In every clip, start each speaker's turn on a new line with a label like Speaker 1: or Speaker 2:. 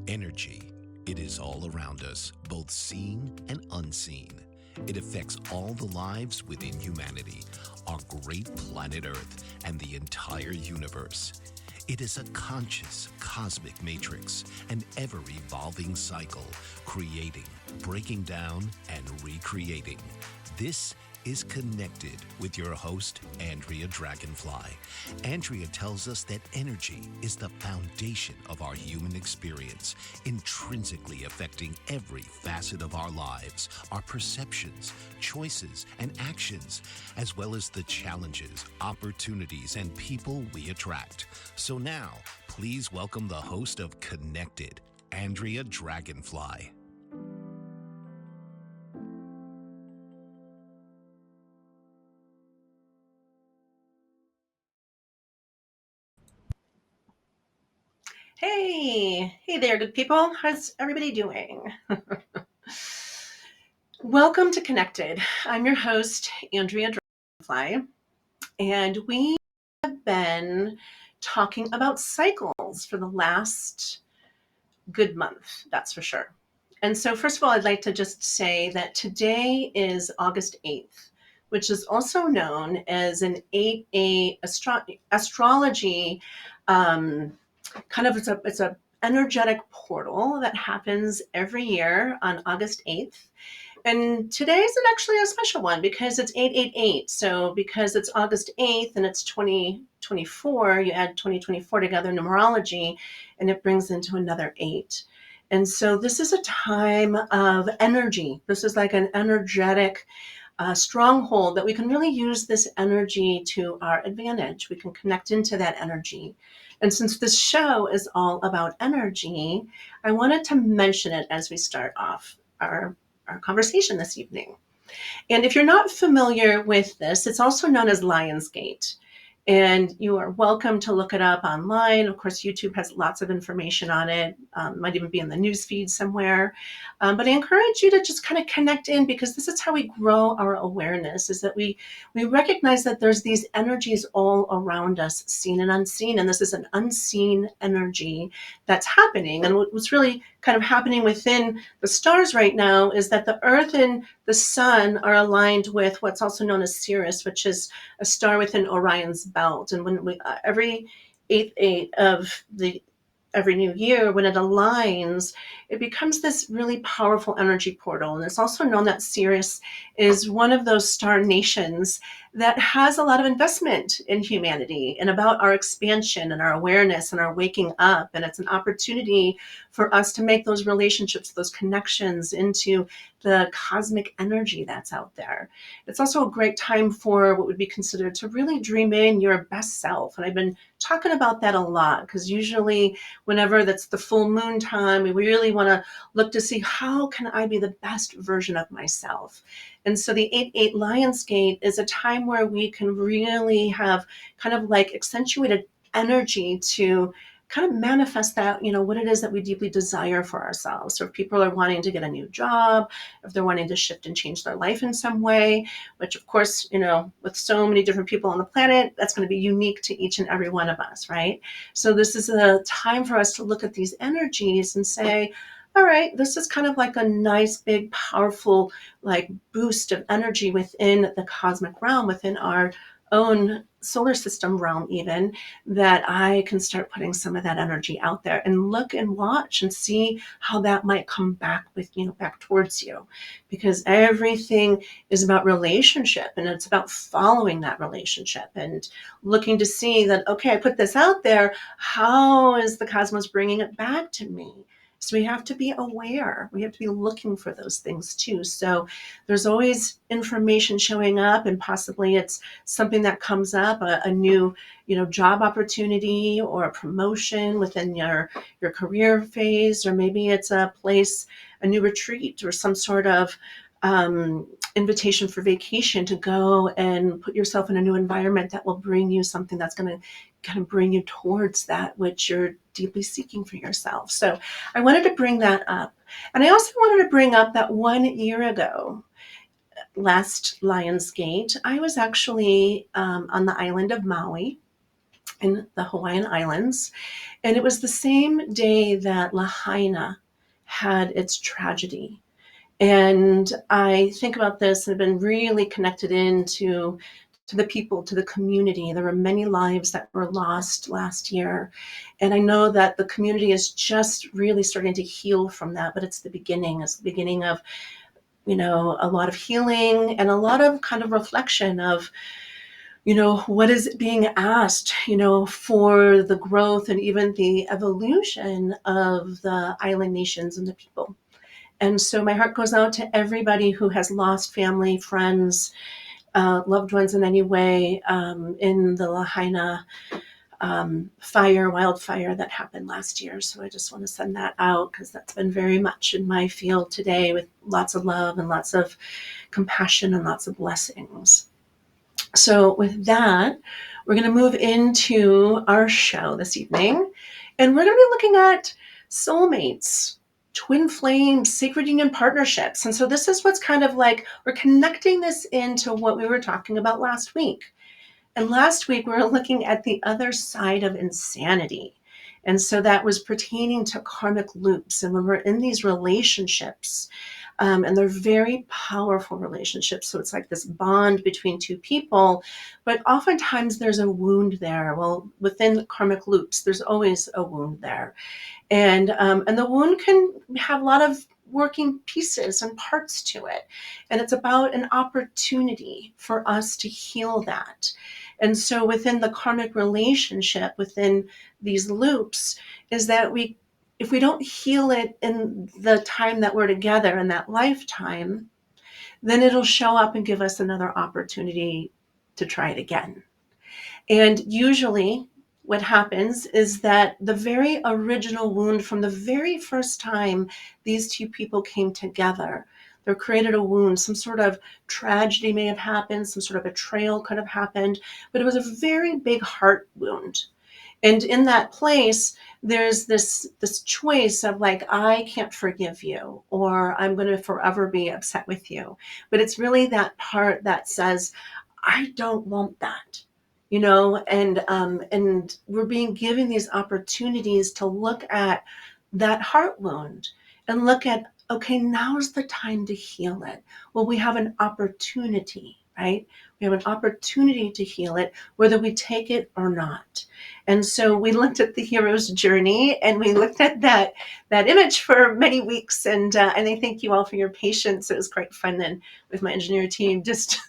Speaker 1: Energy. It is all around us, both seen and unseen. It affects all the lives within humanity, our great planet Earth, and the entire universe. It is a conscious cosmic matrix, an ever-evolving cycle, creating, breaking down, and recreating. This is Connected with your host, Andrea Dragonfly. Andrea tells us that energy is the foundation of our human experience, intrinsically affecting every facet of our lives, our perceptions, choices, and actions, as well as the challenges, opportunities, and people we attract. So now, please welcome the host of Connected, Andrea Dragonfly.
Speaker 2: Hey there, good people. How's everybody doing? Welcome to Connected. I'm your host, Andrea Dragonfly, and we have been talking about cycles for the last good month, that's for sure. And so, first of all, I'd like to just say that today is August 8th, which is also known as an 8-8 astrology kind of it's a energetic portal that happens every year on August 8th. And today is actually a special one because it's 888. So because it's August 8th and it's 2024, you add 2024 together numerology and it brings into another 8. And so this is a time of energy. This is like an energetic stronghold that we can really use this energy to our advantage. We can connect into that energy. And since this show is all about energy, I wanted to mention it as we start off our conversation this evening. And if you're not familiar with this, it's also known as Lionsgate. And you are welcome to look it up online. Of course, YouTube has lots of information on it. Might even be in the news feed somewhere. But I encourage you to just kind of connect in because this is how we grow our awareness, is that we recognize that there's these energies all around us, seen and unseen. And this is an unseen energy that's happening. And what's really kind of happening within the stars right now is that the Earth and the Sun are aligned with what's also known as Sirius, which is a star within Orion's belt. And when we every 8/8 of the every new year, when it aligns, it becomes this really powerful energy portal. And it's also known that Sirius is one of those star nations that has a lot of investment in humanity and about our expansion and our awareness and our waking up. And it's an opportunity for us to make those relationships, those connections into the cosmic energy that's out there. It's also a great time for what would be considered to really dream in your best self. And I've been talking about that a lot because usually whenever that's the full moon time, we really want to look to see how can I be the best version of myself. And so the 8/8 Lionsgate is a time where we can really have kind of like accentuated energy to kind of manifest that, what it is that we deeply desire for ourselves. So if people are wanting to get a new job, if they're wanting to shift and change their life in some way, which of course, with so many different people on the planet, that's going to be unique to each and every one of us, right? So this is a time for us to look at these energies and say, all right, this is kind of like a nice, big, powerful, like boost of energy within the cosmic realm, within our own solar system realm even, that I can start putting some of that energy out there and look and watch and see how that might come back back towards you, because everything is about relationship and it's about following that relationship and looking to see that, okay, I put this out there, how is the cosmos bringing it back to me? So we have to be aware. We have to be looking for those things too. So there's always information showing up, and possibly it's something that comes up, a new, job opportunity or a promotion within your career phase, or maybe it's a place, a new retreat, or some sort of invitation for vacation to go and put yourself in a new environment that will bring you something that's going to kind of bring you towards that which you're deeply seeking for yourself. So I wanted to bring that up. And I also wanted to bring up that 1 year ago, last Lionsgate, I was actually on the island of Maui. in the Hawaiian Islands. And it was the same day that Lahaina had its tragedy. And I think about this and have been really connected into to the people, to the community. There were many lives that were lost last year. And I know that the community is just really starting to heal from that, but it's the beginning. It's the beginning of, a lot of healing and a lot of kind of reflection of, what is being asked, for the growth and even the evolution of the island nations and the people. And so my heart goes out to everybody who has lost family, friends, loved ones in any way, in the Lahaina wildfire that happened last year. So I just want to send that out because that's been very much in my field today, with lots of love and lots of compassion and lots of blessings. So with that, we're going to move into our show this evening, and we're going to be looking at soulmates, twin flames, sacred union partnerships. And so this is what's kind of like, we're connecting this into what we were talking about last week. And last week we were looking at the other side of insanity. And so that was pertaining to karmic loops. And when we're in these relationships, and they're very powerful relationships. So it's like this bond between two people, but oftentimes there's a wound there. Well, within karmic loops, there's always a wound there. And the wound can have a lot of working pieces and parts to it. And it's about an opportunity for us to heal that. And so within the karmic relationship, within these loops, is that if we don't heal it in the time that we're together in that lifetime, then it'll show up and give us another opportunity to try it again. And usually what happens is that the very original wound from the very first time these two people came together, there created a wound, some sort of tragedy may have happened, some sort of betrayal could have happened, but it was a very big heart wound. And in that place, there's this choice of like, I can't forgive you, or I'm going to forever be upset with you. But it's really that part that says, I don't want that, and we're being given these opportunities to look at that heart wound and look at, okay, now's the time to heal it. Well, we have an opportunity, right? We have an opportunity to heal it, whether we take it or not. And so we looked at the hero's journey, and we looked at that image for many weeks. And I thank you all for your patience. It was quite fun then with my engineer team, just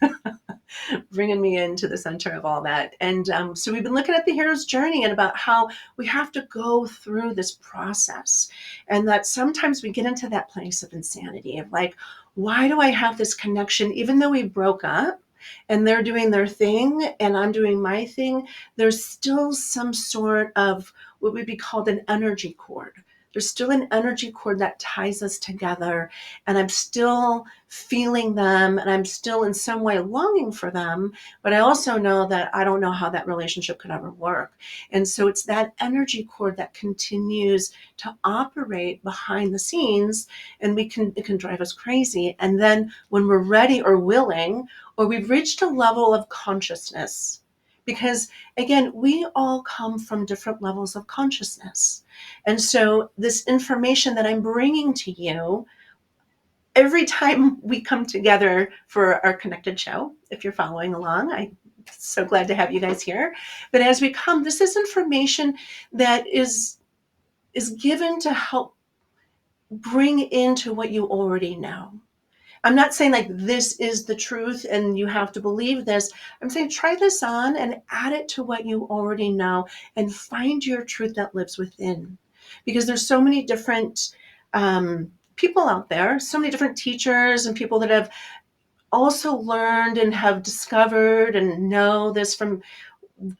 Speaker 2: bringing me into the center of all that. And so we've been looking at the hero's journey and about how we have to go through this process, and that sometimes we get into that place of insanity of like, why do I have this connection even though we broke up? And they're doing their thing and I'm doing my thing, there's still some sort of what would be called an energy cord. There's still an energy cord that ties us together, and I'm still feeling them, and I'm still in some way longing for them, but I also know that I don't know how that relationship could ever work. And so it's that energy cord that continues to operate behind the scenes, and it can drive us crazy. And then when we're ready or willing, or we've reached a level of consciousness, because again, we all come from different levels of consciousness. And so this information that I'm bringing to you every time we come together for our connected show, if you're following along, I'm so glad to have you guys here. But as we come, this is information that is given to help bring into what you already know. I'm not saying like this is the truth and you have to believe this. I'm saying try this on and add it to what you already know and find your truth that lives within. Because there's so many different people out there, so many different teachers and people that have also learned and have discovered and know this from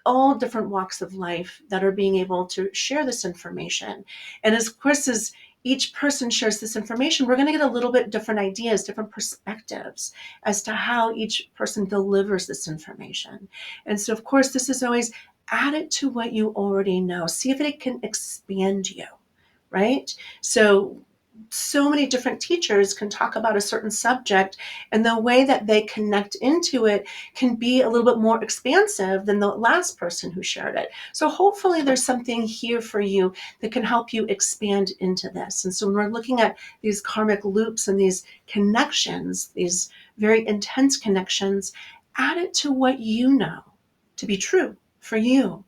Speaker 2: all different walks of life that are being able to share this information. And as of course, as each person shares this information, we're going to get a little bit different ideas, different perspectives as to how each person delivers this information. And so, of course, this is always add it to what you already know. See if it can expand you, right? So so many different teachers can talk about a certain subject, and the way that they connect into it can be a little bit more expansive than the last person who shared it. So hopefully there's something here for you that can help you expand into this. And so when we're looking at these karmic loops and these connections, these very intense connections, add it to what you know to be true for you,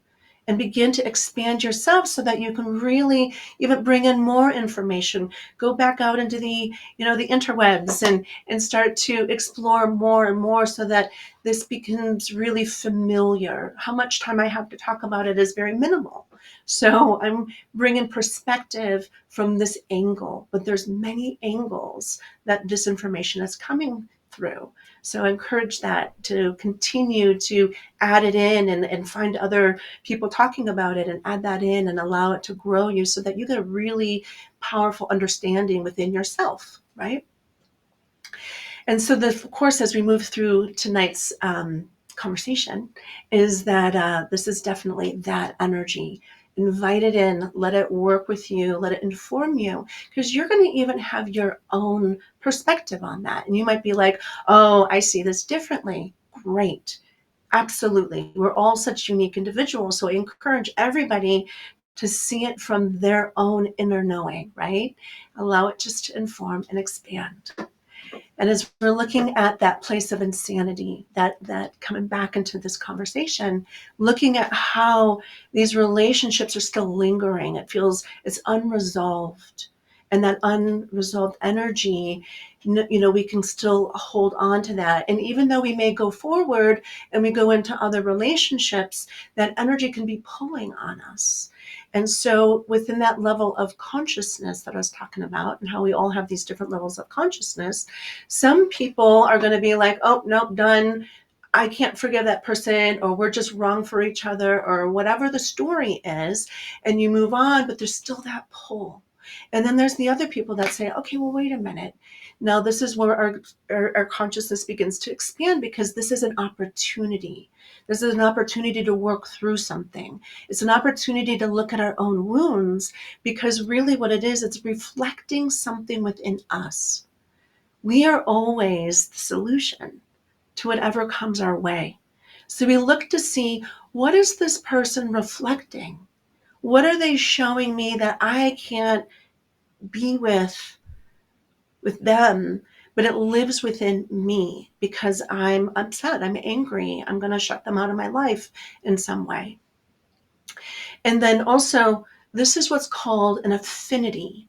Speaker 2: and begin to expand yourself so that you can really even bring in more information. Go back out into the interwebs, and start to explore more and more, so that this becomes really familiar. How much time I have to talk about it is very minimal, so I'm bringing perspective from this angle, but there's many angles that this information is coming through. So I encourage that to continue to add it in, and find other people talking about it and add that in and allow it to grow you, so that you get a really powerful understanding within yourself, right? And so, of course, as we move through tonight's conversation, is that this is definitely that energy. Invite it in, let it work with you, let it inform you, because you're going to even have your own perspective on that. And you might be like, oh, I see this differently. Great. Absolutely. We're all such unique individuals. So I encourage everybody to see it from their own inner knowing, right? Allow it just to inform and expand. And as we're looking at that place of insanity, that coming back into this conversation, looking at how these relationships are still lingering, it feels it's unresolved. And that unresolved energy, we can still hold on to that. And even though we may go forward and we go into other relationships, that energy can be pulling on us. And so within that level of consciousness that I was talking about, and how we all have these different levels of consciousness, some people are going to be like, oh, nope, done. I can't forgive that person, or we're just wrong for each other, or whatever the story is, and you move on, but there's still that pull. And then there's the other people that say, okay, well, wait a minute. Now this is where our consciousness begins to expand, because this is an opportunity. This is an opportunity to work through something. It's an opportunity to look at our own wounds, because really what it is, it's reflecting something within us. We are always the solution to whatever comes our way. So we look to see, what is this person reflecting? What are they showing me that I can't be with them, but it lives within me because I'm upset, I'm angry, I'm going to shut them out of my life in some way. And then also, this is what's called an affinity.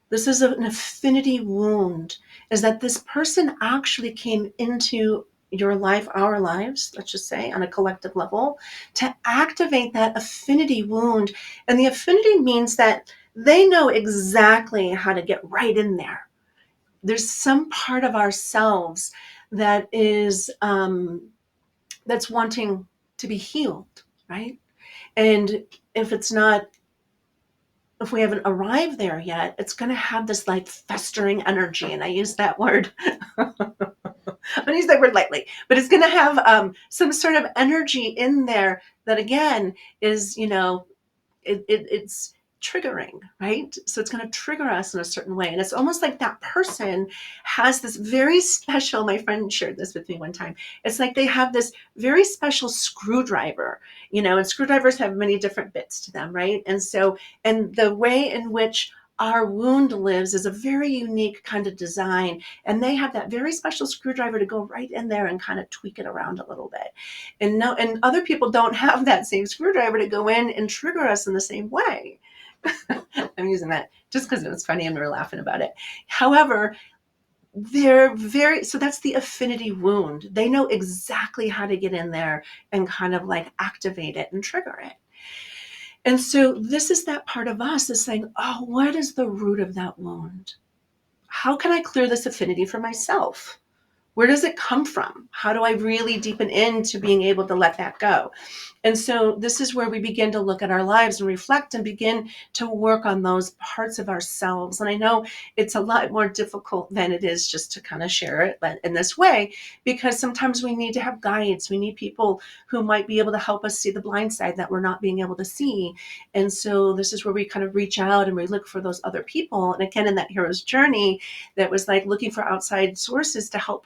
Speaker 2: This is an affinity wound, is that this person actually came into your life, our lives, let's just say, on a collective level, to activate that affinity wound. And the affinity means that they know exactly how to get right in there. There's some part of ourselves that is that's wanting to be healed, right? And if it's not, if we haven't arrived there yet, it's going to have this like festering energy. And I use that word, I'm going to use that word lightly, but it's going to have some sort of energy in there that, again, is, it's triggering, right? So it's going to trigger us in a certain way. And it's almost like that person has this very special, my friend shared this with me one time. It's like they have this very special screwdriver, and screwdrivers have many different bits to them, right? And so, and the way in which our wound lives is a very unique kind of design. And they have that very special screwdriver to go right in there and kind of tweak it around a little bit. And other people don't have that same screwdriver to go in and trigger us in the same way. I'm using that just because it was funny and we were laughing about it. However, so that's the affinity wound. They know exactly how to get in there and kind of like activate it and trigger it. And so this is that part of us is saying, oh, what is the root of that wound? How can I clear this affinity for myself? Where does it come from? How do I really deepen into being able to let that go? And so this is where we begin to look at our lives and reflect and begin to work on those parts of ourselves. And I know it's a lot more difficult than it is just to kind of share it in this way, because sometimes we need to have guides. We need people who might be able to help us see the blind side that we're not being able to see. And so this is where we kind of reach out and we look for those other people. And again, in that hero's journey, that was like looking for outside sources to help,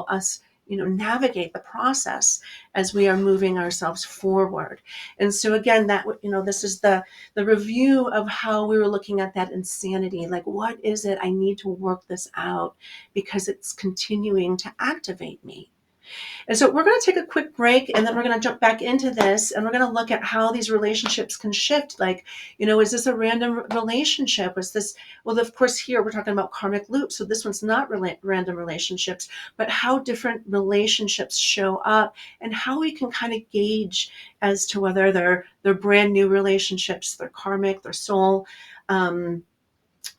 Speaker 2: us, navigate the process as we are moving ourselves forward. And so again, that, this is the review of how we were looking at that insanity. Like, what is it? I need to work this out because it's continuing to activate me. And so we're going to take a quick break, and then we're going to jump back into this, and we're going to look at how these relationships can shift. Like, is this a random relationship? Is this, well, of course, here we're talking about karmic loops. So this one's not random relationships, but how different relationships show up and how we can kind of gauge as to whether they're brand new relationships, they're karmic, they're soul.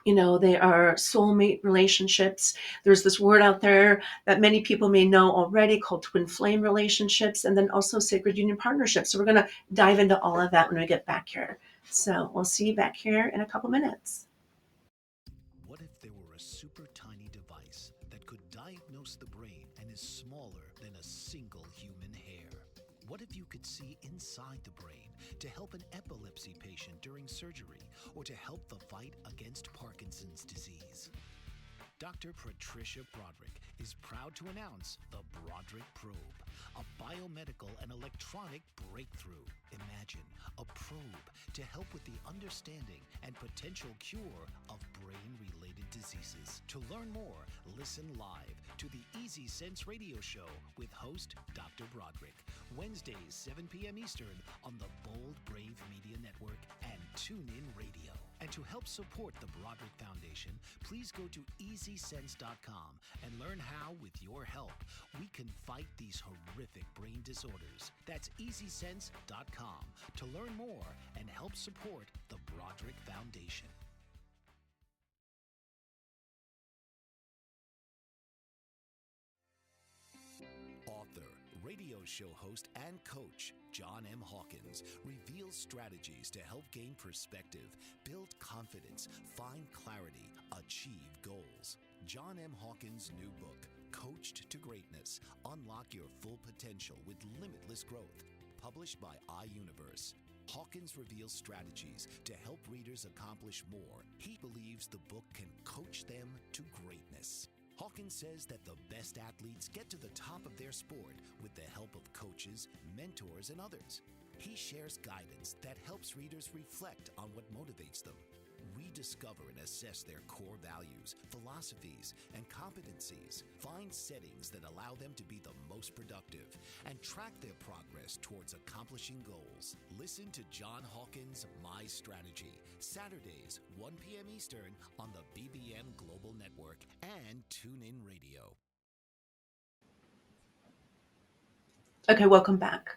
Speaker 2: They are soulmate relationships. There's this word out there that many people may know already called twin flame relationships, and then also sacred union partnerships. So we're going to dive into all of that when we get back here. So we'll see you back here in a couple minutes.
Speaker 1: What if there were a super tiny device that could diagnose the brain and is smaller than a single human hair? What if you could see inside the brain to help an epilepsy patient during surgery or to help the fight against Parkinson's disease? Dr. Patricia Broderick is proud to announce the Broderick Probe, a biomedical and electronic breakthrough. Imagine a probe to help with the understanding and potential cure of brain-related diseases. To learn more, listen live to the Easy Sense radio show with host Dr. Broderick, Wednesdays 7 p.m. Eastern on the Bold Brave Media Network and TuneIn Radio. And to help support the Broderick Foundation, please go to EasySense.com and learn how, with your help, we can fight these horrific brain disorders. That's EasySense.com to learn more and help support the Broderick Foundation. Author, radio show host, and coach John M. Hawkins reveals strategies to help gain perspective, build confidence, find clarity, achieve goals. John M. Hawkins' new book, Coached to Greatness, Unlock Your Full Potential with Limitless Growth, published by iUniverse. Hawkins reveals strategies to help readers accomplish more. He believes the book can coach them to greatness. Hawkins says that the best athletes get to the top of their sport with the help of coaches, mentors, and others. He shares guidance that helps readers reflect on what motivates them, rediscover and assess their core values, philosophies, and competencies, find settings that allow them to be the most productive, and track their progress towards accomplishing goals. Listen to John Hawkins' My Strategy, Saturdays, 1 p.m. Eastern on the BBM Global Network and TuneIn Radio.
Speaker 2: Okay, welcome back.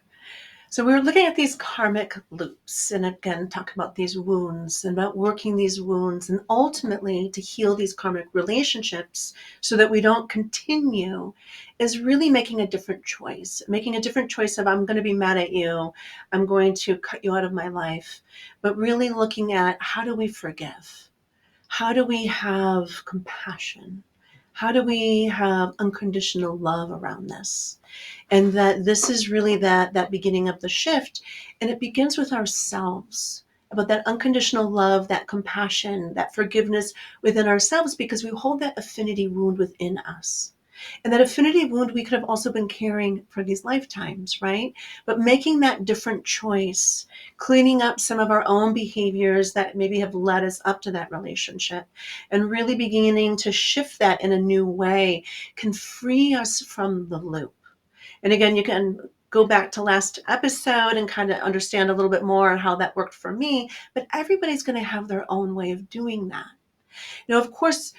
Speaker 2: So we were looking at these karmic loops, and again, talking about these wounds and about working these wounds and ultimately to heal these karmic relationships so that we don't continue, is really making a different choice. Making a different choice of, I'm going to be mad at you, I'm going to cut you out of my life, but really looking at, how do we forgive? How do we have compassion? How do we have unconditional love around this? And that this is really that beginning of the shift. And it begins with ourselves, about that unconditional love, that compassion, that forgiveness within ourselves, because we hold that affinity wound within us. And that affinity wound we could have also been carrying for these lifetimes, right? But making that different choice, cleaning up some of our own behaviors that maybe have led us up to that relationship, and really beginning to shift that in a new way can free us from the loop. And again, you can go back to last episode and kind of understand a little bit more how that worked for me, but everybody's going to have their own way of doing that. Of course,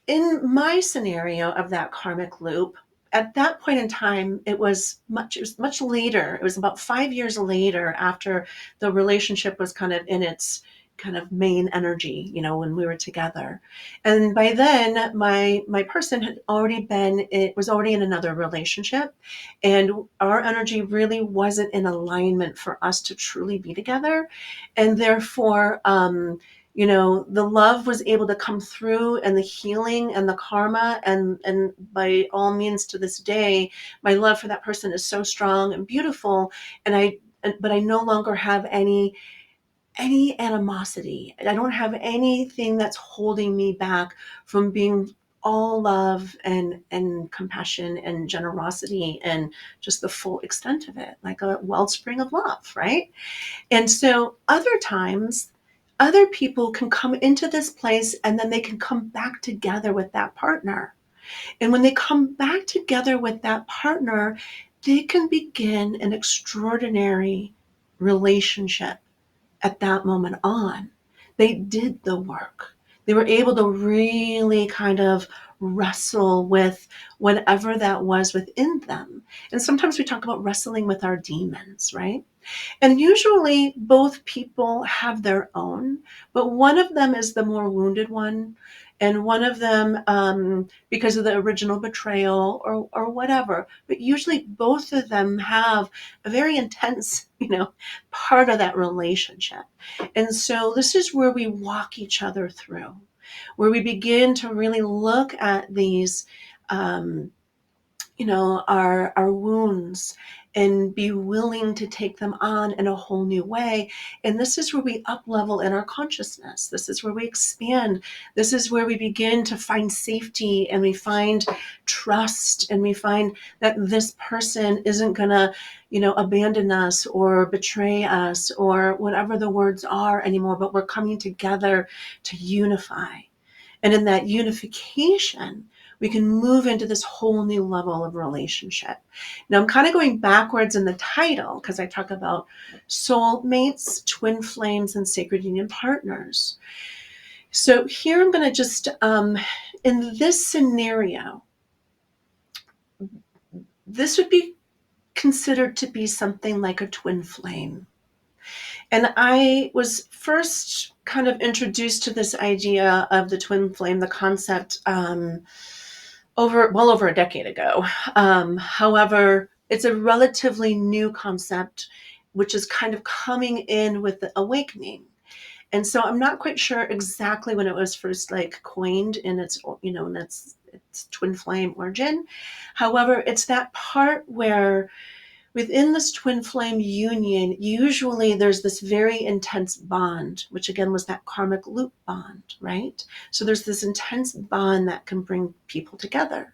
Speaker 2: in my scenario of that karmic loop, at that point in time, it was much later. It was about 5 years later, after the relationship was kind of in its, kind of main energy, when we were together. And by then, my person was already in another relationship, and our energy really wasn't in alignment for us to truly be together. And therefore, the love was able to come through, and the healing and the karma, and by all means, to this day, my love for that person is so strong and beautiful. But I no longer have any animosity. I don't have anything that's holding me back from being all love and compassion and generosity and just the full extent of it, like a wellspring of love, right? And so other times, other people can come into this place, and then they can come back together with that partner. And when they come back together with that partner, they can begin an extraordinary relationship at that moment on. They did the work. They were able to really kind of wrestle with whatever that was within them. And sometimes we talk about wrestling with our demons, right? And usually both people have their own, but one of them is the more wounded one. And one of them, because of the original betrayal or whatever, but usually both of them have a very intense, part of that relationship. And so this is where we walk each other through, where we begin to really look at these, our wounds, and be willing to take them on in a whole new way. And this is where we up level in our consciousness. This is where we expand. This is where we begin to find safety, and we find trust, and we find that this person isn't gonna, abandon us or betray us or whatever the words are anymore, but we're coming together to unify. And in that unification, we can move into this whole new level of relationship. Now, I'm kind of going backwards in the title because I talk about soulmates, twin flames, and sacred union partners. So here I'm going to just, in this scenario, this would be considered to be something like a twin flame. And I was first kind of introduced to this idea of the twin flame, the concept, over a decade ago. However, it's a relatively new concept, which is kind of coming in with the awakening. And so I'm not quite sure exactly when it was first coined in its twin flame origin. However, it's that part where within this twin flame union, usually there's this very intense bond, which again was that karmic loop bond, right? So there's this intense bond that can bring people together.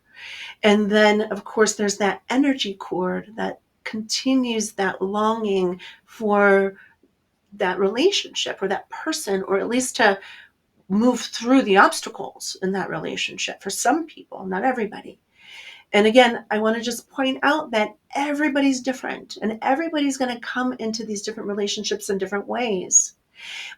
Speaker 2: And then, of course, there's that energy cord that continues that longing for that relationship or that person, or at least to move through the obstacles in that relationship for some people, not everybody. And again, I want to just point out that everybody's different, and everybody's going to come into these different relationships in different ways.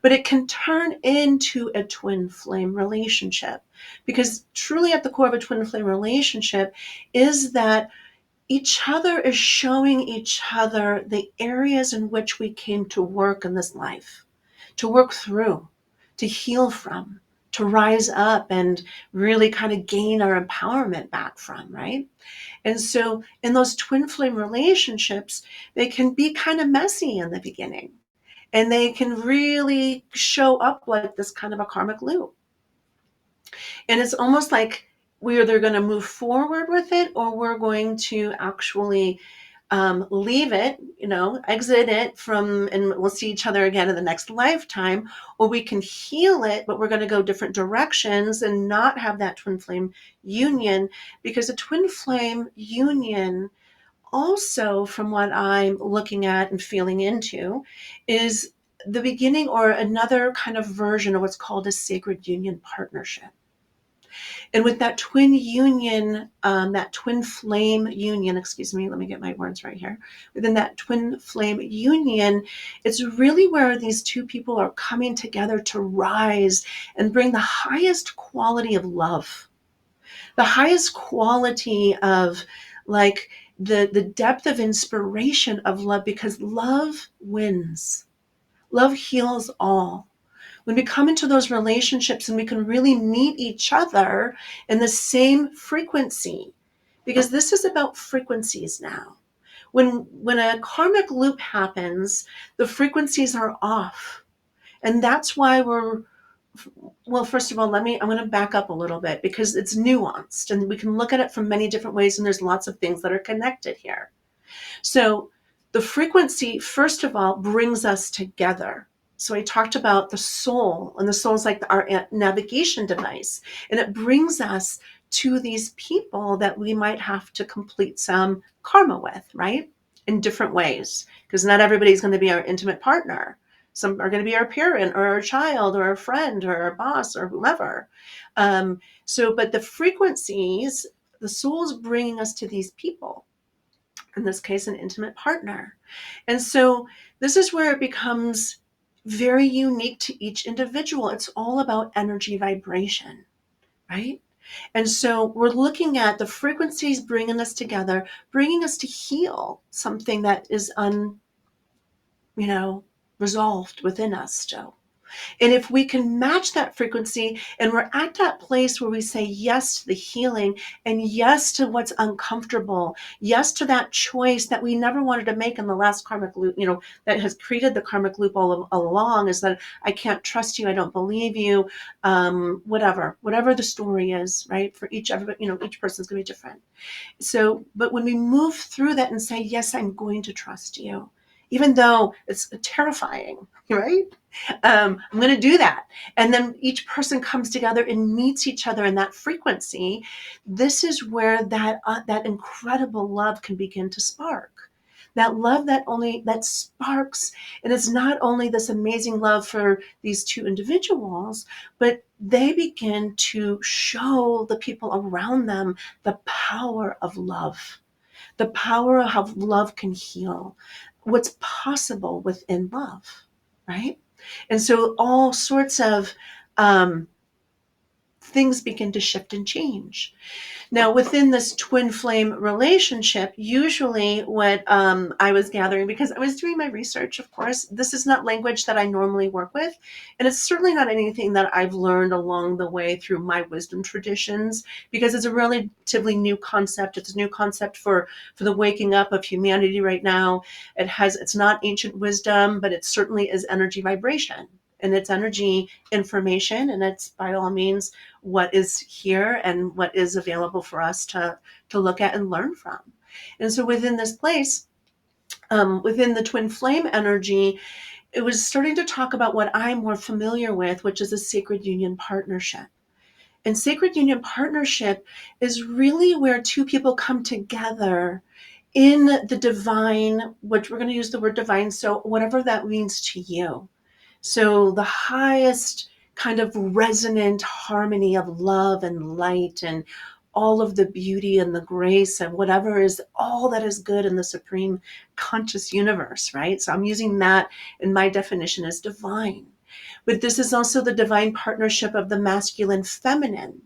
Speaker 2: But it can turn into a twin flame relationship, because truly at the core of a twin flame relationship is that each other is showing each other the areas in which we came to work in this life, to work through, to heal from, to rise up and really kind of gain our empowerment back from, right? And so in those twin flame relationships, they can be kind of messy in the beginning, and they can really show up like this kind of a karmic loop. And it's almost like we're either going to move forward with it, or we're going to actually leave it, exit it and we'll see each other again in the next lifetime, or we can heal it, but we're going to go different directions and not have that twin flame union, because a twin flame union also, from what I'm looking at and feeling into, is the beginning or another kind of version of what's called a sacred union partnership. And with that twin union, that twin flame union, excuse me, let me get my words right here. Within that twin flame union, it's really where these two people are coming together to rise and bring the highest quality of love, the highest quality of the depth of inspiration of love, because love wins. Love heals all. When we come into those relationships and we can really meet each other in the same frequency, because this is about frequencies now. When a karmic loop happens, the frequencies are off. And that's why well, first of all, I'm going to back up a little bit because it's nuanced and we can look at it from many different ways, and there's lots of things that are connected here. So the frequency, first of all, brings us together. So I talked about the soul, and the soul is like our navigation device, and it brings us to these people that we might have to complete some karma with, right? In different ways, because not everybody's going to be our intimate partner. Some are going to be our parent or our child or our friend or our boss or whomever. But the frequencies, the soul's bringing us to these people, in this case, an intimate partner. And so this is where it becomes very unique to each individual. It's all about energy vibration, right? And so we're looking at the frequencies bringing us together, bringing us to heal something that is resolved within us still. And if we can match that frequency and we're at that place where we say yes to the healing and yes to what's uncomfortable, yes to that choice that we never wanted to make in the last karmic loop, that has created the karmic loop all along, is that I can't trust you, I don't believe you, whatever the story is, right? For each person's going to be different. So, but when we move through that and say, yes, I'm going to trust you, even though it's terrifying, right? I'm going to do that. And then each person comes together and meets each other in that frequency. This is where that incredible love can begin to spark. That love that sparks, and it's not only this amazing love for these two individuals, but they begin to show the people around them the power of love, the power of how love can heal, what's possible within love, right? And so all sorts of things begin to shift and change. Now, within this twin flame relationship, usually what I was gathering, because I was doing my research, of course, this is not language that I normally work with. And it's certainly not anything that I've learned along the way through my wisdom traditions, because it's a relatively new concept. It's a new concept for the waking up of humanity right now. It's not ancient wisdom, but it certainly is energy vibration. And it's energy information, and it's by all means what is here and what is available for us to look at and learn from. And so within this place, within the twin flame energy, it was starting to talk about what I'm more familiar with, which is a sacred union partnership. And sacred union partnership is really where two people come together in the divine, which we're going to use the word divine, so whatever that means to you. So the highest kind of resonant harmony of love and light and all of the beauty and the grace and whatever is all that is good in the supreme conscious universe, right? So I'm using that in my definition as divine. But this is also the divine partnership of the masculine feminine,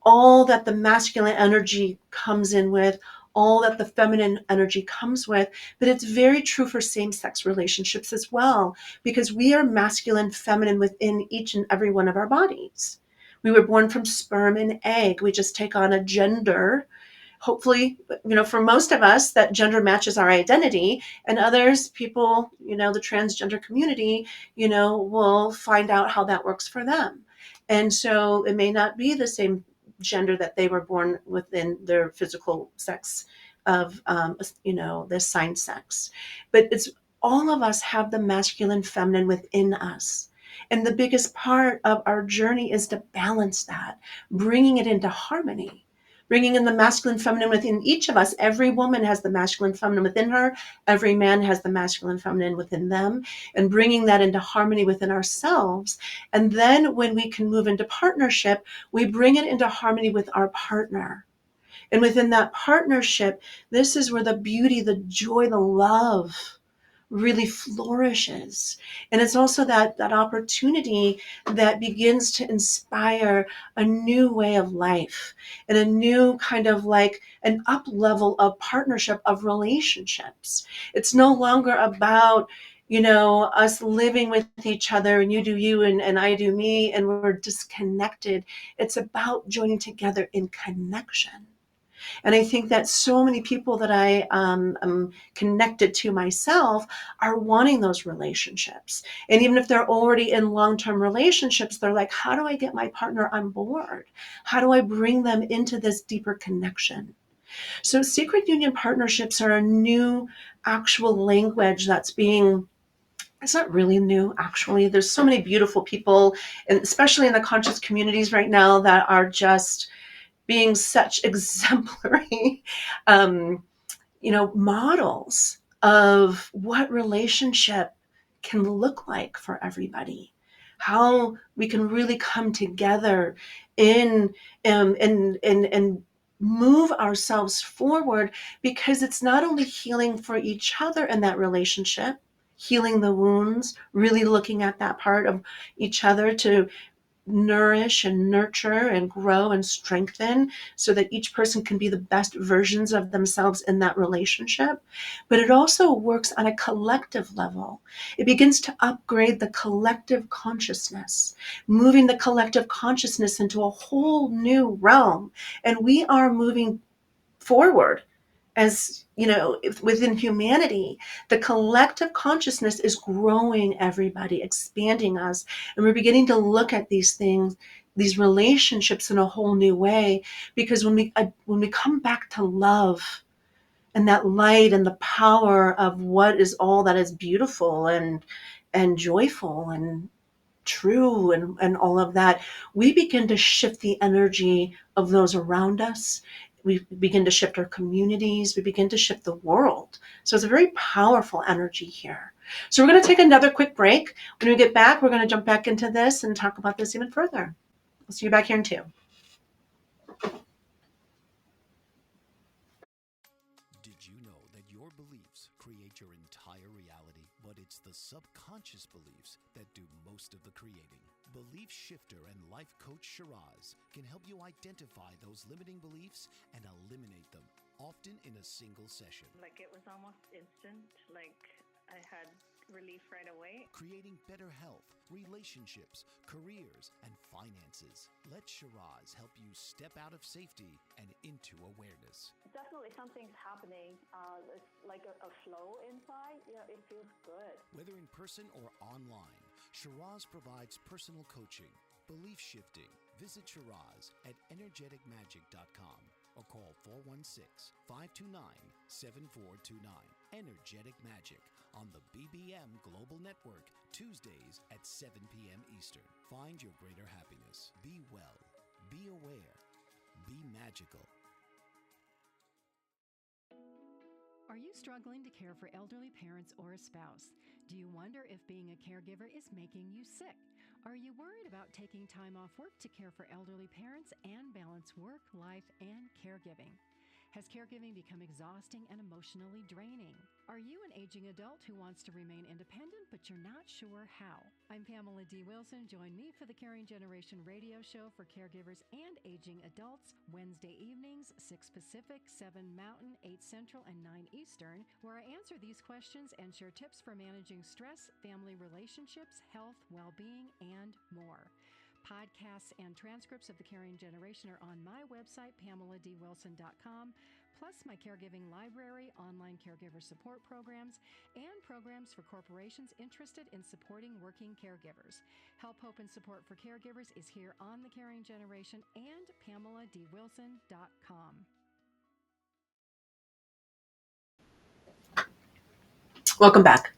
Speaker 2: all that the masculine energy comes in with, all that the feminine energy comes with. But it's very true for same-sex relationships as well, because we are masculine, feminine within each and every one of our bodies. We were born from sperm and egg. We just take on a gender. Hopefully, for most of us, that gender matches our identity, and others, people, the transgender community, will find out how that works for them. And so it may not be the same gender that they were born within their physical sex of, the assigned sex. But it's all of us have the masculine, feminine within us. And the biggest part of our journey is to balance that, bringing it into harmony, bringing in the masculine, feminine within each of us. Every woman has the masculine, feminine within her. Every man has the masculine, feminine within them, and bringing that into harmony within ourselves. And then when we can move into partnership, we bring it into harmony with our partner. And within that partnership, this is where the beauty, the joy, the love really flourishes. And it's also that opportunity that begins to inspire a new way of life and a new kind of like an up level of partnership, of relationships. It's no longer about us living with each other, and you do you and I do me, and we're disconnected. It's about joining together in connection. And I think that so many people that I am connected to myself are wanting those relationships. And even if they're already in long-term relationships, they're like, how do I get my partner on board? How do I bring them into this deeper connection? So sacred union partnerships are a new actual language that's being, it's not really new, actually. There's so many beautiful people, and especially in the conscious communities right now, that are just being such exemplary, um, models of what relationship can look like for everybody, how we can really come together in and move ourselves forward, because it's not only healing for each other in that relationship, healing the wounds, really looking at that part of each other to nourish and nurture and grow and strengthen so that each person can be the best versions of themselves in that relationship. But it also works on a collective level. It begins to upgrade the collective consciousness, moving the collective consciousness into a whole new realm. And we are moving forward as within humanity. The collective consciousness is growing everybody, expanding us, and we're beginning to look at these things, these relationships, in a whole new way. Because when we come back to love and that light and the power of what is all that is beautiful and joyful and true and all of that, we begin to shift the energy of those around us. We begin to shift our communities. We begin to shift the world. So it's a very powerful energy here. So we're going to take another quick break. When we get back, we're going to jump back into this and talk about this even further. We'll see you back here in 2.
Speaker 1: Did you know that your beliefs create your entire reality, but it's the subconscious beliefs that do most of the creating? Belief shifter and life coach Shiraz can help you identify those limiting beliefs and eliminate them, often in a single session.
Speaker 3: Like it was almost instant, like I had relief right away.
Speaker 1: Creating better health, relationships, careers, and finances. Let Shiraz help you step out of safety and into awareness.
Speaker 3: Definitely something's happening. It's like a flow inside. It feels good.
Speaker 1: Whether in person or online, Shiraz provides personal coaching, belief shifting. Visit Shiraz at energeticmagic.com or call 416-529-7429. Energetic Magic on the BBM Global Network, Tuesdays at 7 p.m. Eastern. Find your greater happiness. Be well. Be aware. Be magical.
Speaker 4: Are you struggling to care for elderly parents or a spouse? Do you wonder if being a caregiver is making you sick? Are you worried about taking time off work to care for elderly parents and balance work, life, and caregiving? Has caregiving become exhausting and emotionally draining? Are you an aging adult who wants to remain independent, but you're not sure how? I'm Pamela D. Wilson. Join me for the Caring Generation radio show for caregivers and aging adults, Wednesday evenings, 6 Pacific, 7 Mountain, 8 Central, and 9 Eastern, where I answer these questions and share tips for managing stress, family relationships, health, well-being, and more. Podcasts and transcripts of the Caring Generation are on my website, PamelaDWilson.com, plus my caregiving library, online caregiver support programs, and programs for corporations interested in supporting working caregivers. Help, hope, and support for caregivers is here on the Caring Generation and PamelaDWilson.com.
Speaker 2: Welcome back.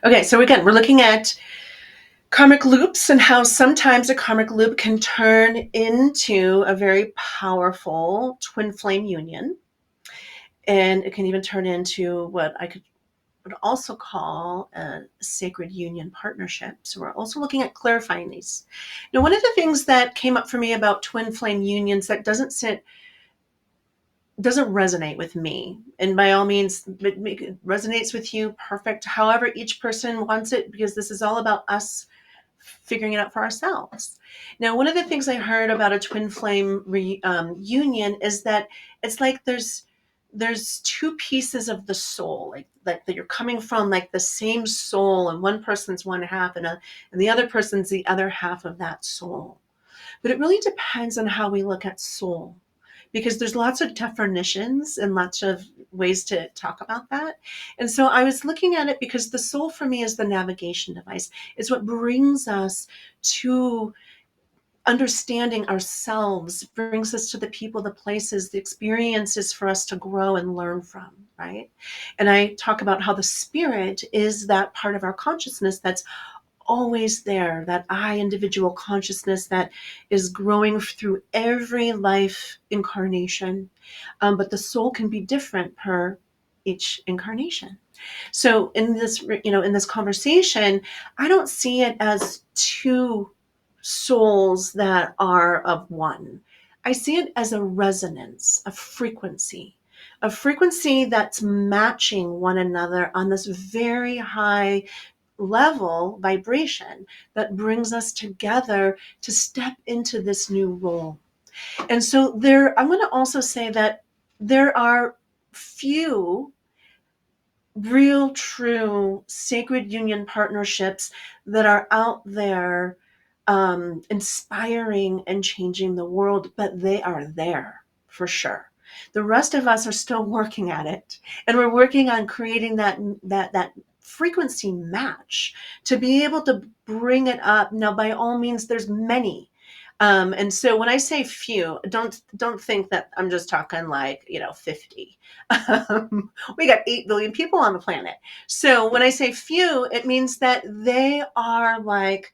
Speaker 2: Okay, so again, we're looking at karmic loops and how sometimes a karmic loop can turn into a very powerful twin flame union. And it can even turn into what I would also call a sacred union partnership. So we're also looking at clarifying these. Now, one of the things that came up for me about twin flame unions that doesn't resonate with me, and by all means, it resonates with you, perfect. However, each person wants it, because this is all about us figuring it out for ourselves. Now, one of the things I heard about a twin flame union is that it's like there's there's two pieces of the soul, like that you're coming from, like the same soul, and one person's one half, and the other person's the other half of that soul. But it really depends on how we look at soul, because there's lots of definitions and lots of ways to talk about that. And so I was looking at it because the soul for me is the navigation device. It's what brings us to understanding ourselves, brings us to the people, the places, the experiences for us to grow and learn from, right? And I talk about how the spirit is that part of our consciousness that's always there, that I individual consciousness that is growing through every life incarnation. But the soul can be different per each incarnation. So in this, in this conversation, I don't see it as two souls that are of one. I see it as a resonance, a frequency that's matching one another on this very high level vibration that brings us together to step into this new role. And so I'm going to also say that there are few real, true sacred union partnerships that are out there, inspiring and changing the world, but they are there for sure. The rest of us are still working at it, and we're working on creating that frequency match to be able to bring it up. Now, by all means, there's many. And so when I say few, don't think that I'm just talking like 50. We got 8 billion people on the planet. So when I say few, it means that they are like,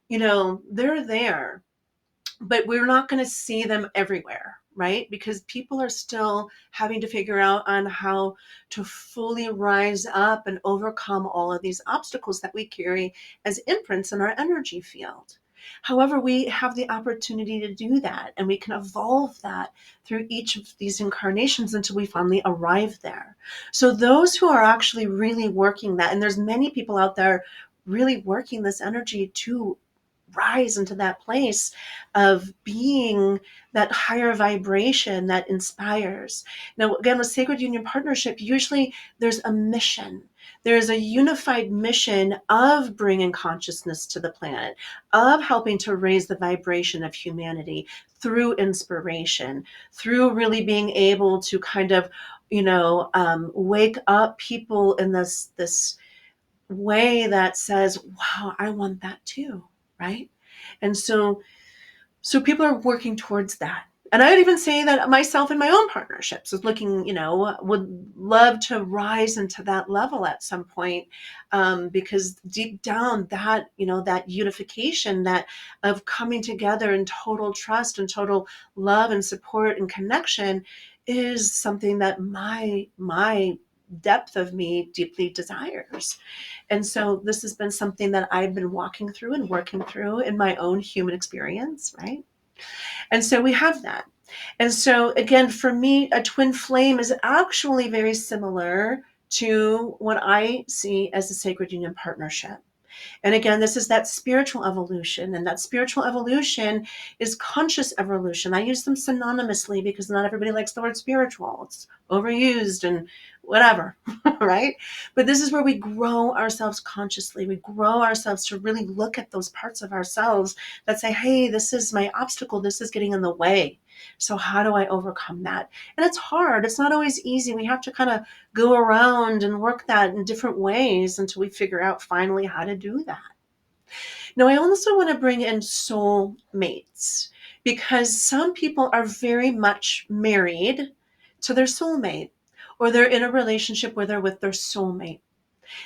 Speaker 2: they're there, but we're not going to see them everywhere, right? Because people are still having to figure out on how to fully rise up and overcome all of these obstacles that we carry as imprints in our energy field. However, we have the opportunity to do that, and we can evolve that through each of these incarnations until we finally arrive there. So those who are actually really working that, and there's many people out there really working this energy to rise into that place of being that higher vibration that inspires. Now, again, with Sacred Union Partnership, usually there's a mission. There's a unified mission of bringing consciousness to the planet, of helping to raise the vibration of humanity through inspiration, through really being able to kind of, wake up people in this way that says, wow, I want that too, right? And so people are working towards that. And I would even say that myself in my own partnerships is looking, would love to rise into that level at some point, because deep down that, that unification, that of coming together in total trust and total love and support and connection is something that my depth of me deeply desires. And so this has been something that I've been walking through and working through in my own human experience, right? And so we have that. And so again, for me, a twin flame is actually very similar to what I see as a sacred union partnership. And again, this is that spiritual evolution, and that spiritual evolution is conscious evolution. I use them synonymously because not everybody likes the word spiritual. It's overused and whatever, right? But this is where we grow ourselves consciously. We grow ourselves to really look at those parts of ourselves that say, hey, this is my obstacle. This is getting in the way. So how do I overcome that? And it's hard. It's not always easy. We have to kind of go around and work that in different ways until we figure out finally how to do that. Now, I also want to bring in soulmates, because some people are very much married to their soulmate, or they're in a relationship where they're with their soulmate.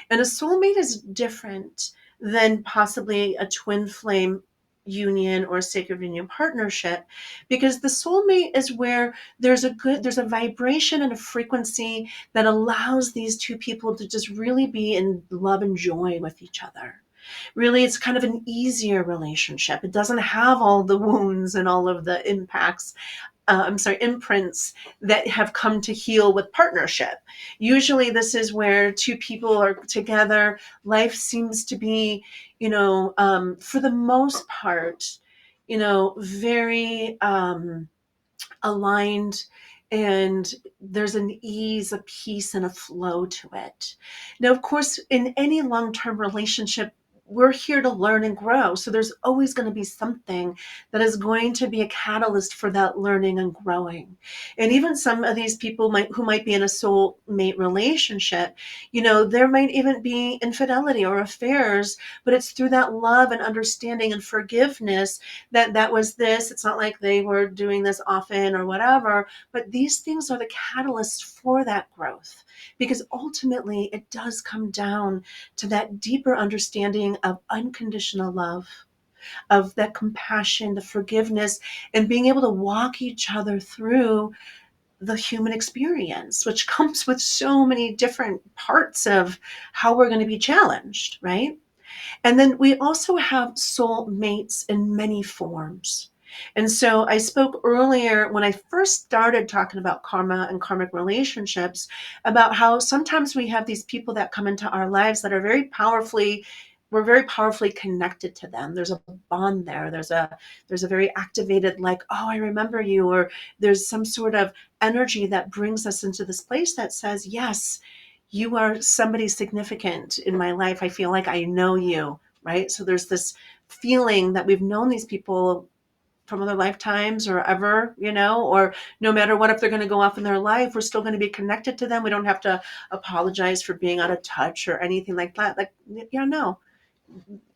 Speaker 2: And a soulmate is different than possibly a twin flame union or sacred union partnership, because the soulmate is where there's a vibration and a frequency that allows these two people to just really be in love and joy with each other. Really, it's kind of an easier relationship. It doesn't have all the wounds and all of the imprints that have come to heal with partnership. Usually this is where two people are together. Life seems to be, for the most part, very aligned. and there's an ease, a peace, and a flow to it. Now, of course, in any long-term relationship, we're here to learn and grow. So there's always going to be something that is going to be a catalyst for that learning and growing. And even some of these people who might be in a soulmate relationship, there might even be infidelity or affairs, but it's through that love and understanding and forgiveness that was this. It's not like they were doing this often or whatever, but these things are the catalysts for that growth, because ultimately it does come down to that deeper understanding of unconditional love, of that compassion, the forgiveness, and being able to walk each other through the human experience, which comes with so many different parts of how we're going to be challenged, right? And then we also have soul mates in many forms. And so I spoke earlier when I first started talking about karma and karmic relationships about how sometimes we have these people that come into our lives that are we're very powerfully connected to them. There's a bond there. There's a very activated, like, oh, I remember you, or there's some sort of energy that brings us into this place that says, yes, you are somebody significant in my life. I feel like I know you, right? So there's this feeling that we've known these people from other lifetimes or ever, or no matter what, if they're going to go off in their life, we're still going to be connected to them. We don't have to apologize for being out of touch or anything like that. Like, yeah, no,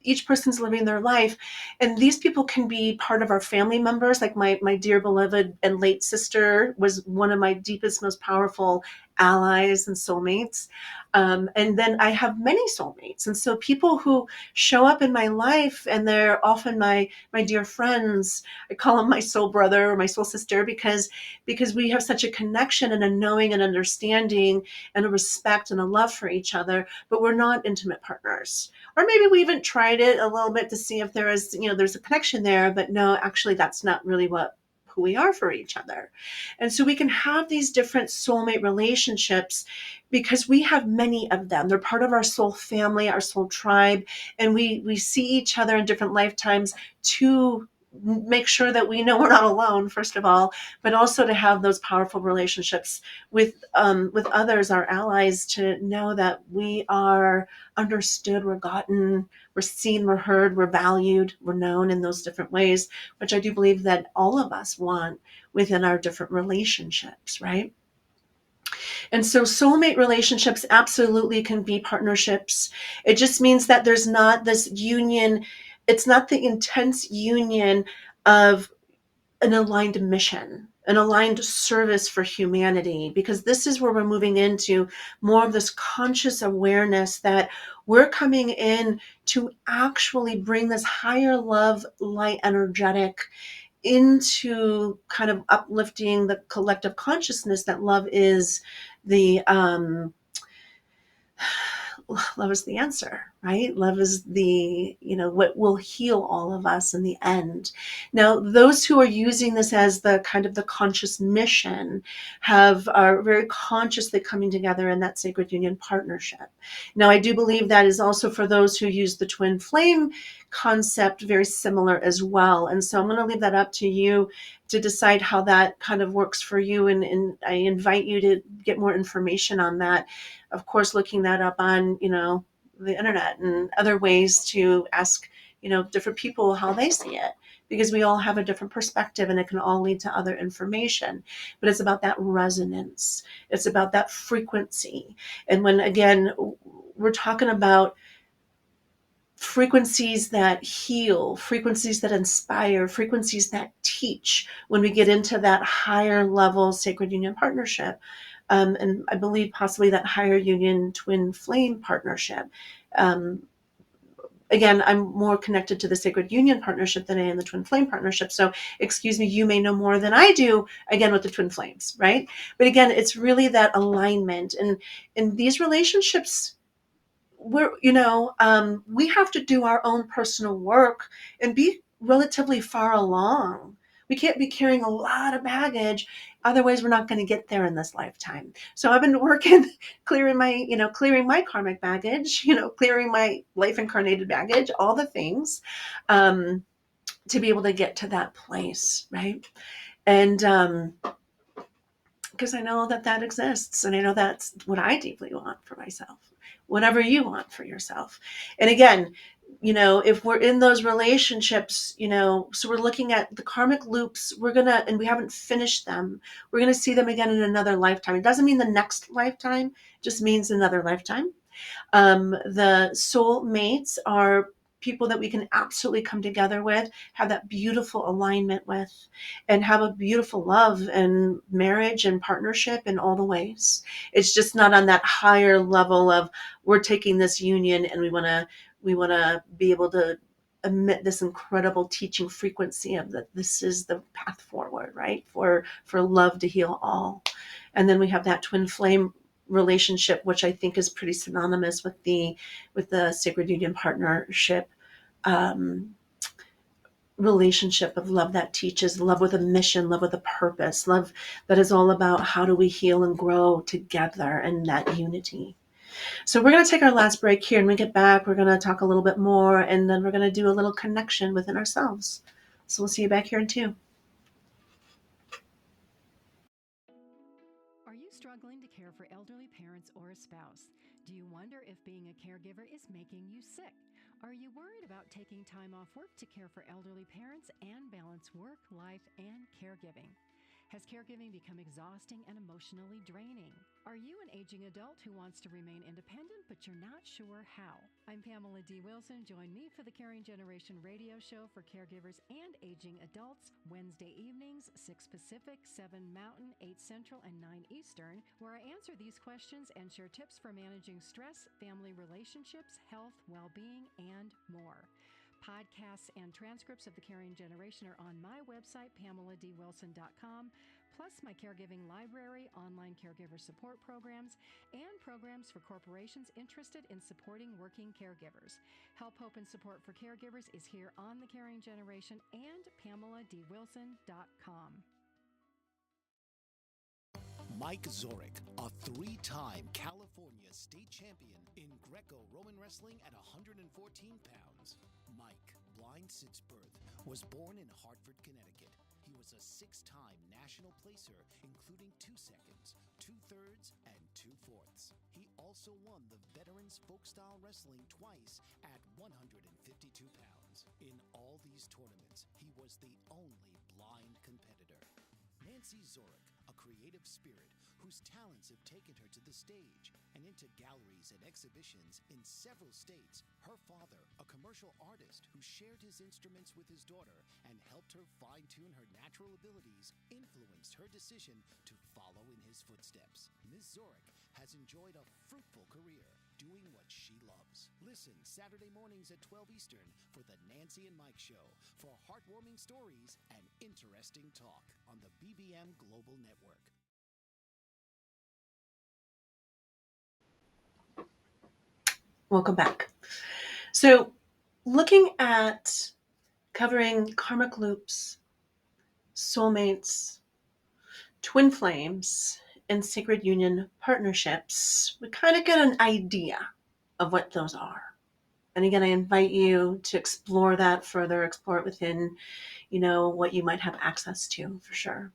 Speaker 2: each person's living their life, and these people can be part of our family members. Like my dear beloved and late sister was one of my deepest, most powerful allies and soulmates. And then I have many soulmates, and so people who show up in my life, and they're often my dear friends. I call them my soul brother or my soul sister, because we have such a connection and a knowing and understanding and a respect and a love for each other, but we're not intimate partners. Or maybe we even tried it a little bit to see if there's a connection there, but no, actually that's not really who we are for each other. And so we can have these different soulmate relationships because we have many of them. They're part of our soul family, our soul tribe, and we see each other in different lifetimes to make sure that we know we're not alone, first of all, but also to have those powerful relationships with others, our allies, to know that we are understood, we're gotten, we're seen, we're heard, we're valued, we're known in those different ways, which I do believe that all of us want within our different relationships, right? And so soulmate relationships absolutely can be partnerships. It just means that there's not this union, it's not the intense union of an aligned mission, an aligned service for humanity, because this is where we're moving into more of this conscious awareness that we're coming in to actually bring this higher love, light, energetic into kind of uplifting the collective consciousness that love is the love is the answer, right? Love is what will heal all of us in the end. Now, those who are using this as the kind of the conscious mission are very consciously coming together in that sacred union partnership. Now, I do believe that is also for those who use the twin flame concept very similar as well. And so I'm going to leave that up to you to decide how that kind of works for you. And I invite you to get more information on that. Of course, looking that up on, the internet and other ways to ask, different people how they see it, because we all have a different perspective and it can all lead to other information. But it's about that resonance. It's about that frequency. And when, again, we're talking about frequencies that heal, frequencies that inspire, frequencies that teach, when we get into that higher level sacred union partnership, and I believe possibly that higher union twin flame partnership. Um, Again, I'm more connected to the sacred union partnership than I am the twin flame partnership. So excuse me, you may know more than I do, again, with the twin flames, right? But again, it's really that alignment. And in these relationships, we have to do our own personal work and be relatively far along. We can't be carrying a lot of baggage, otherwise we're not going to get there in this lifetime. So I've been working clearing my karmic baggage, clearing my life incarnated baggage, all the things, to be able to get to that place, right? And because I know that that exists, and I know that's what I deeply want for myself, whatever you want for yourself. And again, if we're in those relationships, so we're looking at the karmic loops, and we haven't finished them, we're gonna see them again in another lifetime. It doesn't mean the next lifetime, it just means another lifetime. The soulmates are people that we can absolutely come together with, have that beautiful alignment with, and have a beautiful love and marriage and partnership in all the ways. It's just not on that higher level of we're taking this union and we want to be able to emit this incredible teaching frequency of that this is the path forward, right? For love to heal all. And then we have that twin flame relationship, which I think is pretty synonymous with the sacred union partnership, um, relationship of love that teaches, love with a mission, love with a purpose, love that is all about how do we heal and grow together in that unity. So we're going to take our last break here, and when we get back, we're going to talk a little bit more, and then we're going to do a little connection within ourselves. So we'll see you back here in 2.
Speaker 4: Are you struggling to care for elderly parents or a spouse? Do you wonder if being a caregiver is making you sick? Are you worried about taking time off work to care for elderly parents and balance work, life, and caregiving? Has caregiving become exhausting and emotionally draining? Are you an aging adult who wants to remain independent, but you're not sure how? I'm Pamela D. Wilson. Join me for the Caring Generation radio show for caregivers and aging adults, Wednesday evenings, 6 Pacific, 7 Mountain, 8 Central, and 9 Eastern, where I answer these questions and share tips for managing stress, family relationships, health, well-being, and more. Podcasts and transcripts of the Caring Generation are on my website, PamelaDWilson.com, plus my caregiving library, online caregiver support programs, and programs for corporations interested in supporting working caregivers. Help, hope, and support for caregivers is here on the Caring Generation and PamelaDWilson.com.
Speaker 1: Mike Zorek, a 3-time California state champion in Greco-Roman wrestling at 114 pounds. Mike, blind since birth, was born in Hartford, Connecticut. He was a 6-time national placer, including 2 seconds, 2 thirds, and 2 fourths. He also won the Veterans Folk-Style Wrestling twice at 152 pounds. In all these tournaments, he was the only blind competitor. Nancy Zorek, a creative spirit whose talents have taken her to the stage and into galleries and exhibitions in several states. Her father, a commercial artist who shared his instruments with his daughter and helped her fine-tune her natural abilities, influenced her decision to follow in his footsteps. Ms. Zorek has enjoyed a fruitful career doing what she loves. Listen Saturday mornings at 12 Eastern for the Nancy and Mike Show for heartwarming stories and interesting talk on the BBM Global Network.
Speaker 2: Welcome back. So, looking at covering karmic loops, soulmates, twin flames, and sacred union partnerships, we kind of get an idea of what those are. And again, I invite you to explore that further, explore it within, what you might have access to, for sure.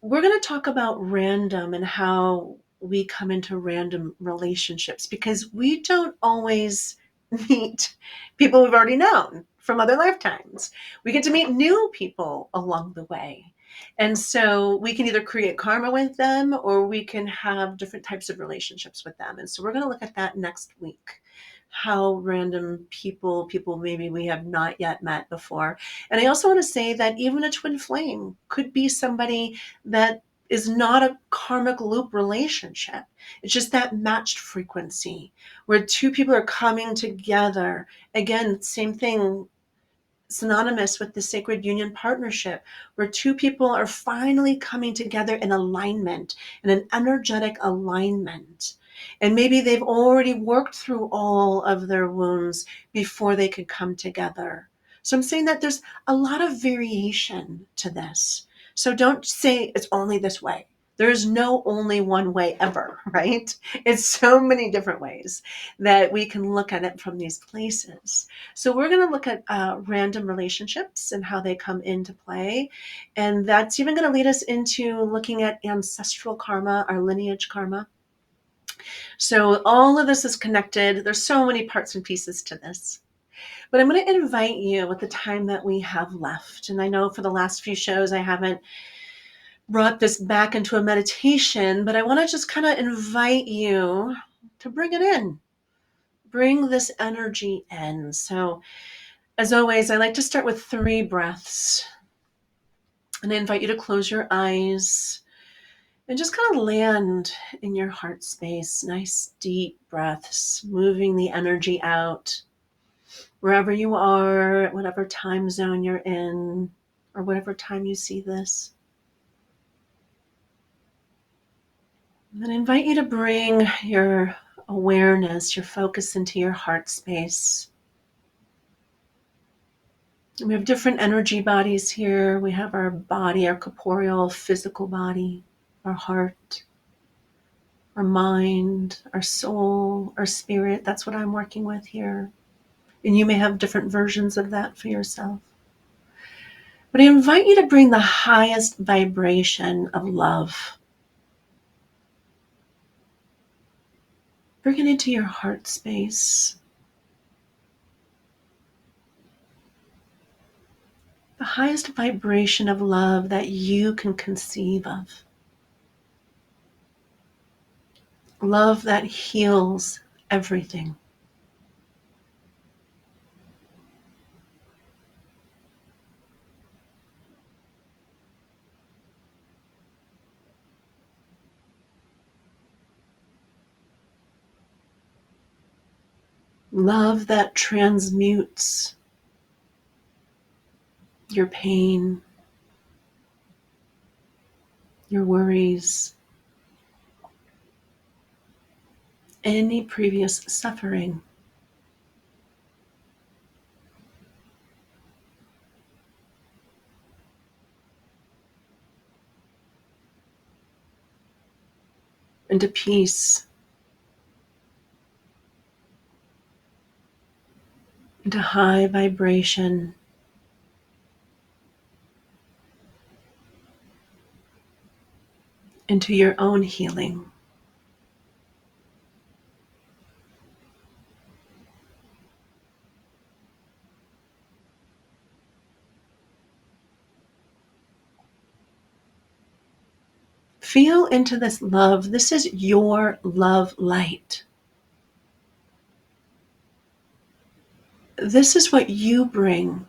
Speaker 2: We're going to talk about random and how we come into random relationships, because we don't always meet people we've already known from other lifetimes. We get to meet new people along the way. And so we can either create karma with them, or we can have different types of relationships with them. And so we're going to look at that next week. How random people maybe we have not yet met before. And I also want to say that even a twin flame could be somebody that is not a karmic loop relationship. It's just that matched frequency where 2 people are coming together. Again, same thing, synonymous with the sacred union partnership, where 2 people are finally coming together in alignment, in an energetic alignment. And maybe they've already worked through all of their wounds before they could come together. So I'm saying that there's a lot of variation to this. So don't say it's only this way. There's no only one way ever, right? It's so many different ways that we can look at it from these places. So we're going to look at random relationships and how they come into play. And that's even going to lead us into looking at ancestral karma, our lineage karma. So all of this is connected. There's so many parts and pieces to this. But I'm going to invite you with the time that we have left. And I know for the last few shows, I haven't brought this back into a meditation, but I want to just kind of invite you to bring it in, bring this energy in. So as always, I like to start with 3 breaths, and I invite you to close your eyes and just kind of land in your heart space. Nice deep breaths, moving the energy out wherever you are, whatever time zone you're in, or whatever time you see this. And then I invite you to bring your awareness, your focus into your heart space. And we have different energy bodies here. We have our body, our corporeal, physical body, our heart, our mind, our soul, our spirit. That's what I'm working with here. And you may have different versions of that for yourself. But I invite you to bring the highest vibration of love. Bring it into your heart space. The highest vibration of love that you can conceive of. Love that heals everything. Love that transmutes your pain, your worries, any previous suffering. Into peace, into high vibration, into your own healing. Feel into this love. This is your love light. This is what you bring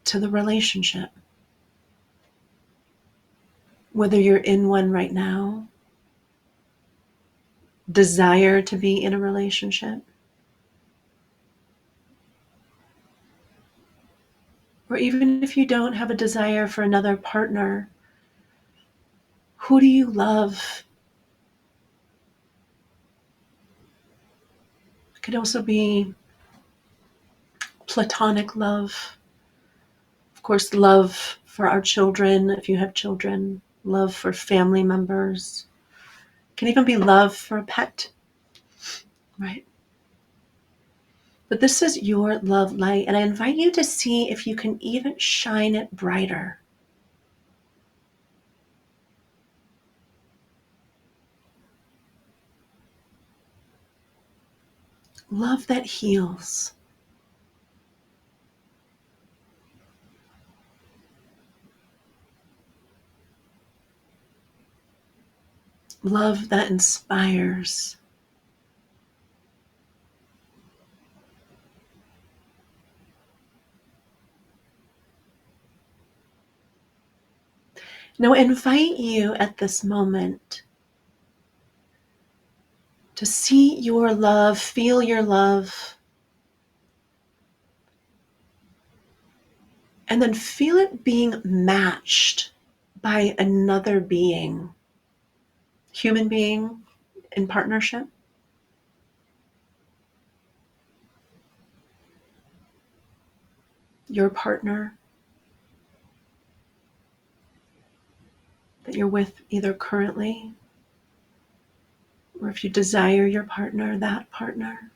Speaker 2: to the relationship. Whether you're in one right now, desire to be in a relationship, or even if you don't have a desire for another partner, who do you love? It could also be platonic love. Of course, love for our children, if you have children, love for family members. It can even be love for a pet, right? But this is your love light, and I invite you to see if you can even shine it brighter. Love that heals. Love that inspires. Now, I invite you at this moment to see your love, feel your love, and then feel it being matched by another being, human being in partnership. Your partner that you're with either currently, or if you desire your partner, that partner.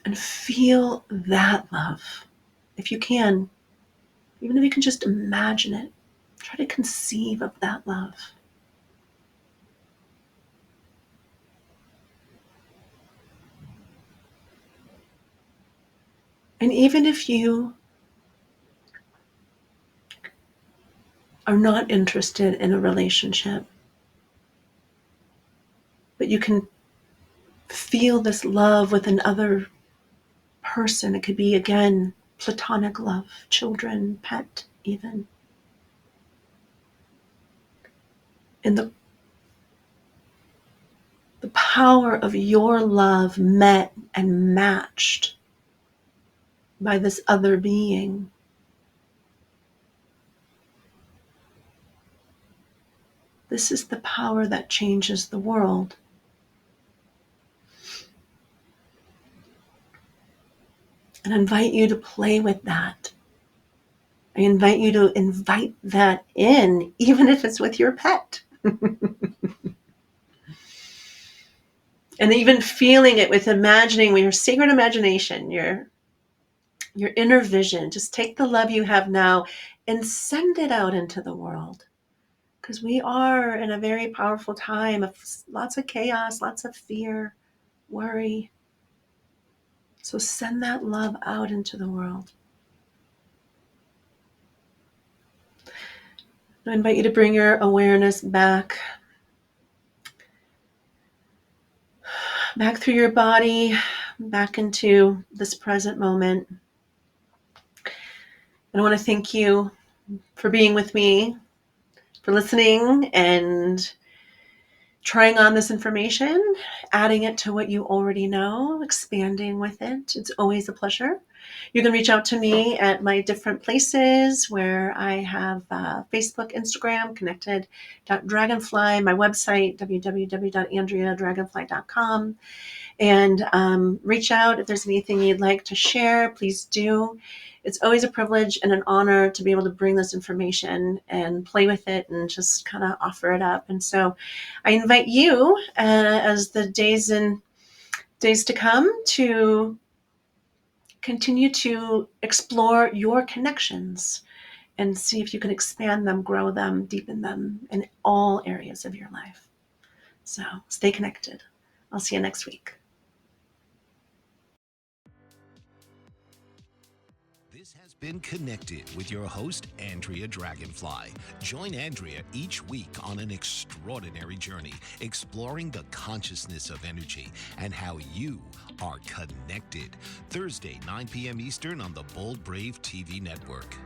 Speaker 2: And feel that love. If you can, even if you can just imagine it, try to conceive of that love. And even if you are not interested in a relationship, but you can feel this love with another person. It could be, again, platonic love, children, pet, even. And the power of your love met and matched by this other being. This is the power that changes the world. And I invite you to play with that. I invite you to invite that in, even if it's with your pet. And even feeling it with imagining, with your sacred imagination, your inner vision. Just take the love you have now and send it out into the world. Because we are in a very powerful time of lots of chaos, lots of fear, worry. So send that love out into the world. I invite you to bring your awareness back through your body, back into this present moment. And I want to thank you for being with me, for listening and trying on this information, adding it to what you already know, expanding with it. It's always a pleasure. You can reach out to me at my different places where I have Facebook, Instagram, connected.dragonfly, my website, www.andreadragonfly.com. And reach out if there's anything you'd like to share, please do. It's always a privilege and an honor to be able to bring this information and play with it and just kind of offer it up. And so I invite you, as the days to come, to continue to explore your connections and see if you can expand them, grow them, deepen them in all areas of your life. So stay connected. I'll see you next week.
Speaker 1: This has been Connected with your host, Andrea Dragonfly. Join Andrea each week on an extraordinary journey, exploring the consciousness of energy and how you are connected. Thursday, 9 p.m. Eastern on the Bold Brave TV network.